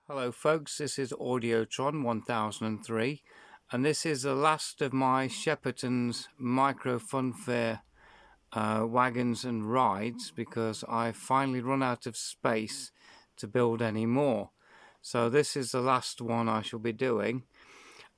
Hello folks, this is Audiotron 1003 and this is the last of my SHEPHARTON'S micro funfair wagons and rides because I've finally run out of space to build any more. So this is the last one I shall be doing.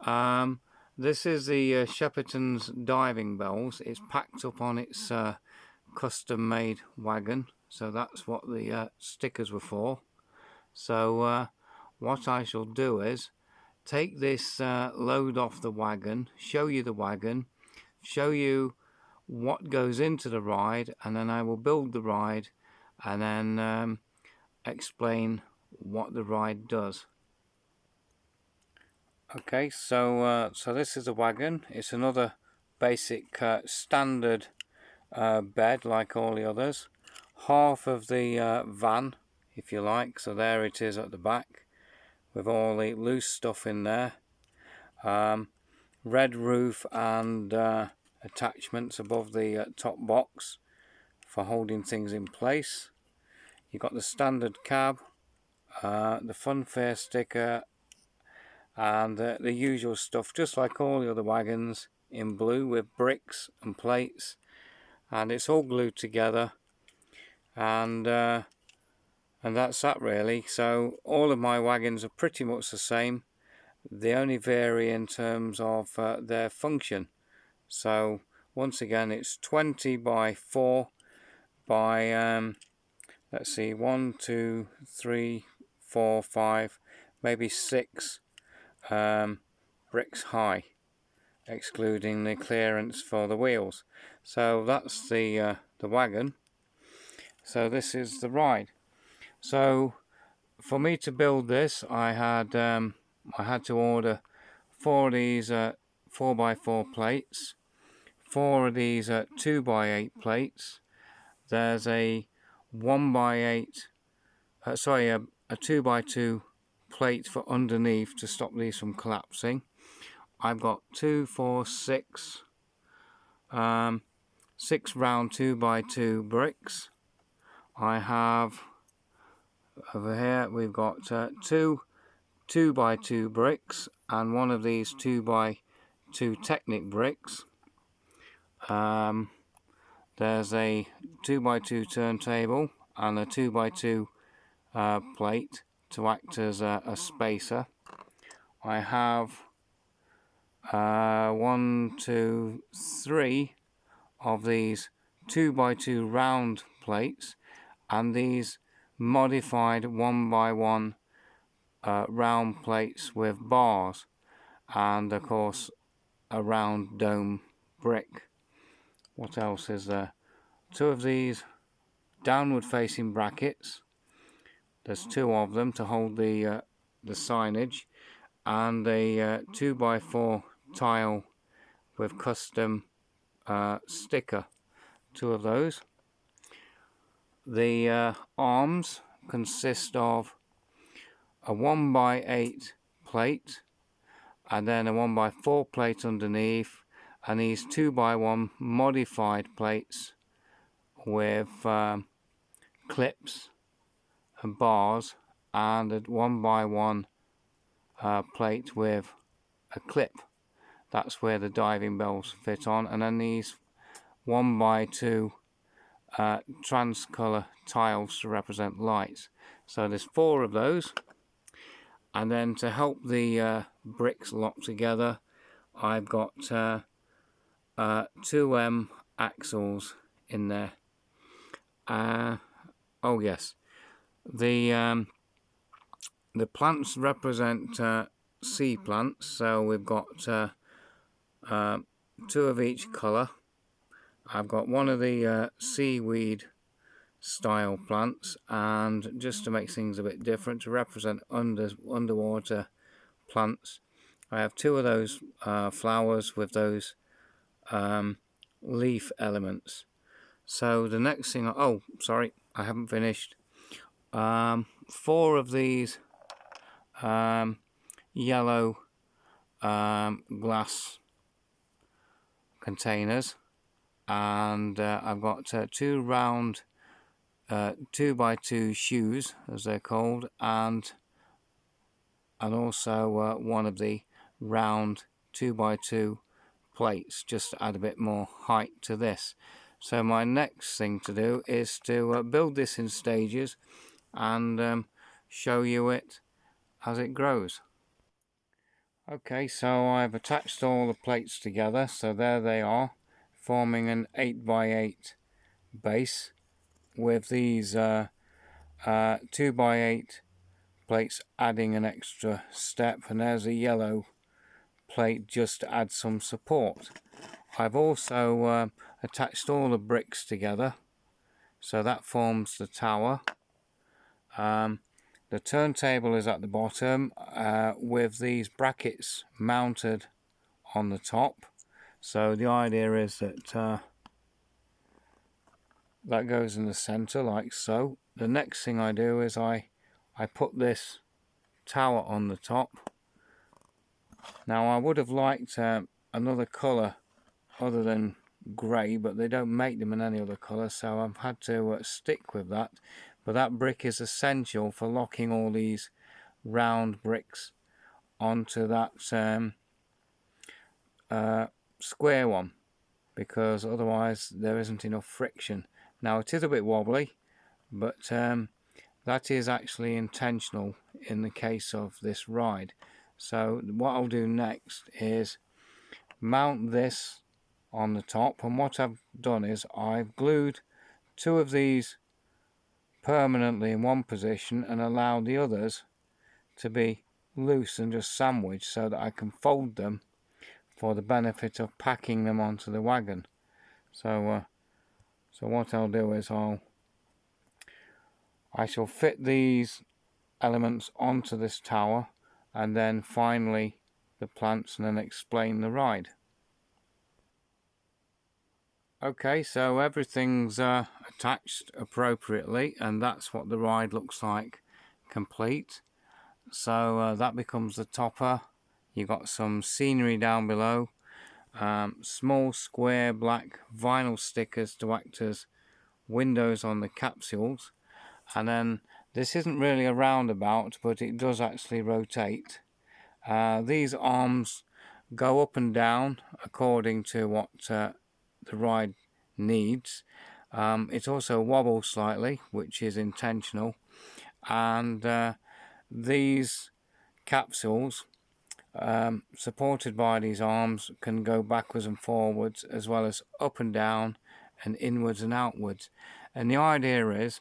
This is the SHEPHARTON'S diving bells. It's packed up on its custom made wagon, so that's what the stickers were for. So what I shall do is take this load off the wagon, show you the wagon, show you what goes into the ride, and then I will build the ride and then explain what the ride does. Okay, so this is a wagon. It's another basic standard bed like all the others. Half of the van, if you like, so there it is at the back with all the loose stuff in there. Red roof and attachments above the top box for holding things in place. You've got the standard cab, the funfair sticker, and the usual stuff, just like all the other wagons, in blue with bricks and plates, and it's all glued together, and that's that really. So all of my wagons are pretty much the same. They only vary in terms of their function. So once again, it's 20 by 4 by let's see, 1, 2, 3, 4, 5, maybe 6 bricks high, excluding the clearance for the wheels. So that's the wagon. So this is the ride. So for me to build this, I had to order 4 of these 4x4 plates, 4 of these 2x8 plates. There's a 1x8, a 2x2 plate for underneath to stop these from collapsing. I've got 2, 4, 6, 6 round 2x2 bricks. I have over here we've got 2 2x2 bricks and one of these 2x2 Technic bricks. There's a 2x2 turntable and a 2x2 plate to act as a spacer. I have 1, 2, 3 of these 2x2 round plates and these modified 1x1 round plates with bars, and of course a round dome brick. What else is there? 2 of these downward facing brackets. There's 2 of them to hold the signage, and a 2x4 tile with custom sticker. 2 of those. The arms consist of a 1x8 plate and then a 1x4 plate underneath, and these 2x1 modified plates with clips and bars, and a 1x1 plate with a clip. That's where the diving bells fit on, and then these 1x2 trans-colour tiles to represent lights. So there's 4 of those, and then to help the bricks lock together, I've got 2M axles in there. Oh yes, the plants represent sea plants, so we've got 2 of each colour. I've got one of the seaweed style plants, and just to make things a bit different, to represent underwater plants, I have 2 of those flowers with those leaf elements. So the next thing, oh sorry, I haven't finished. 4 of these yellow glass containers, and I've got 2 round 2x2 shoes, as they're called, and and also one of the round 2x2 plates, just to add a bit more height to this. So my next thing to do is to build this in stages and show you it as it grows. Okay, so I've attached all the plates together, so there they are, forming an 8x8 base with these 2x8 plates adding an extra step, and there's a yellow plate just to add some support. I've also attached all the bricks together, so that forms the tower. The turntable is at the bottom with these brackets mounted on the top. So the idea is that that goes in the center like so. The next thing I do is I put this tower on the top. Now I would have liked another colour other than grey, but they don't make them in any other colour, so I've had to stick with that. But that brick is essential for locking all these round bricks onto that square one, because otherwise there isn't enough friction. Now it is a bit wobbly, but that is actually intentional in the case of this ride. So what I'll do next is mount this on the top, and what I've done is I've glued two of these permanently in one position and allowed the others to be loose and just sandwiched so that I can fold them for the benefit of packing them onto the wagon. So what I'll do is I shall fit these elements onto this tower, and then finally the plants, and then explain the ride. Okay, so everything's attached appropriately, and that's what the ride looks like complete. So that becomes the topper. You've got some scenery down below, small square black vinyl stickers to act as windows on the capsules, and then this isn't really a roundabout, but it does actually rotate. These arms go up and down according to what the ride needs. It also wobbles slightly, which is intentional, and these capsules supported by these arms can go backwards and forwards, as well as up and down and inwards and outwards. And the idea is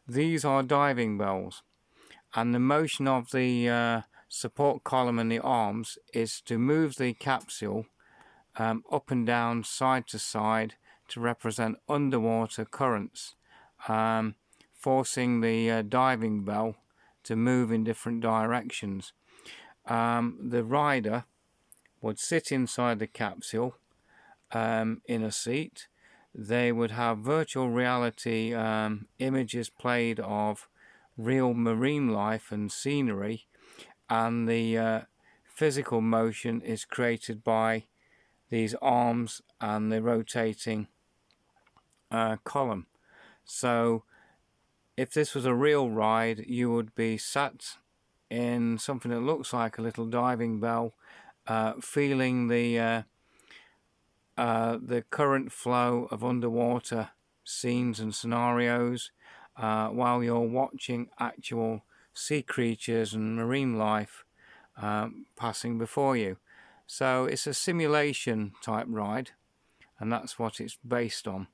these are diving bells, and the motion of the support column and the arms is to move the capsule up and down, side to side, to represent underwater currents, forcing the diving bell to move in different directions. The rider would sit inside the capsule in a seat. They would have virtual reality images played of real marine life and scenery, and the physical motion is created by these arms and the rotating column. So if this was a real ride, you would be sat in something that looks like a little diving bell, feeling the current flow of underwater scenes and scenarios while you're watching actual sea creatures and marine life passing before you. So it's a simulation type ride, and that's what it's based on.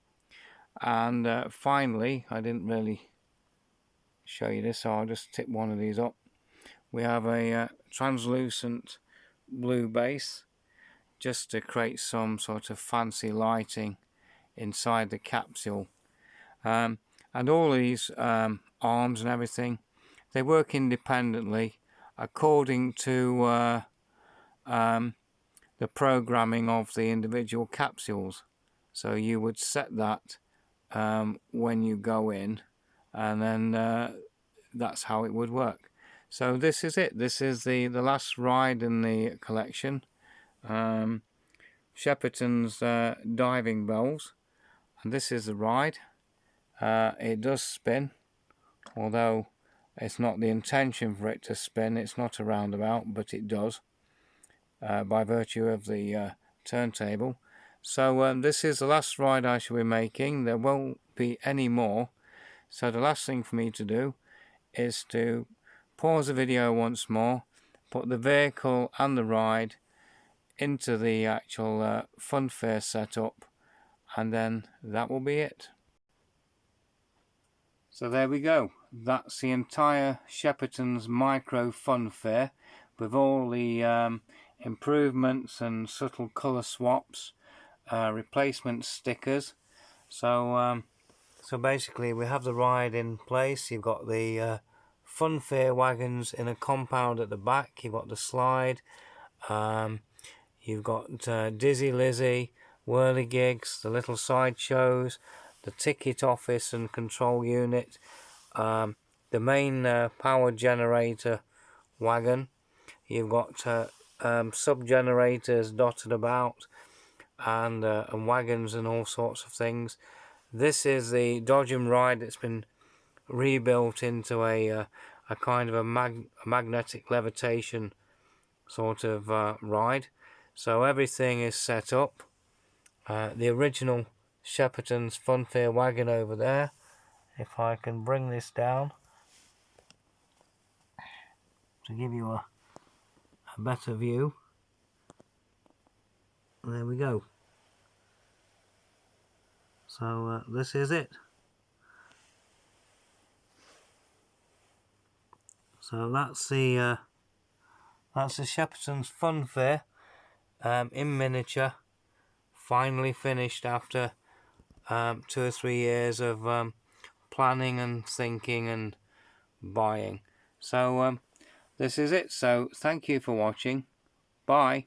And finally, I didn't really show you this, so I'll just tip one of these up. We have a translucent blue base, just to create some sort of fancy lighting inside the capsule. And all these arms and everything, they work independently according to the programming of the individual capsules. So you would set that when you go in, and then that's how it would work. So this is it. This is the last ride in the collection. SHEPHARTON'S diving bells, and this is the ride. It does spin, although It's not the intention for it to spin, it's not a roundabout, but it does by virtue of the turntable. So this is the last ride I shall be making. There won't be any more. So the last thing for me to do is to pause the video once more, put the vehicle and the ride into the actual fun fair setup, and then that will be it. So there we go. That's the entire Shepharton's micro fun fair with all the improvements and subtle colour swaps, replacement stickers. So basically we have the ride in place. You've got the fun fair wagons in a compound at the back. You've got the slide. You've got Dizzy Lizzy, whirligigs, the little sideshows, the ticket office and control unit, the main power generator wagon. You've got sub-generators dotted about, and wagons and all sorts of things. This is the Dodge and Ride that's been rebuilt into a kind of a magnetic levitation sort of ride. So everything is set up. The original Shepharton's Fun Fair wagon over there. If I can bring this down to give you a better view. There we go. So this is it. So that's the Shepharton's Fun Fair in miniature, finally finished after 2 or 3 years of planning and thinking and buying. So this is it. So thank you for watching. Bye.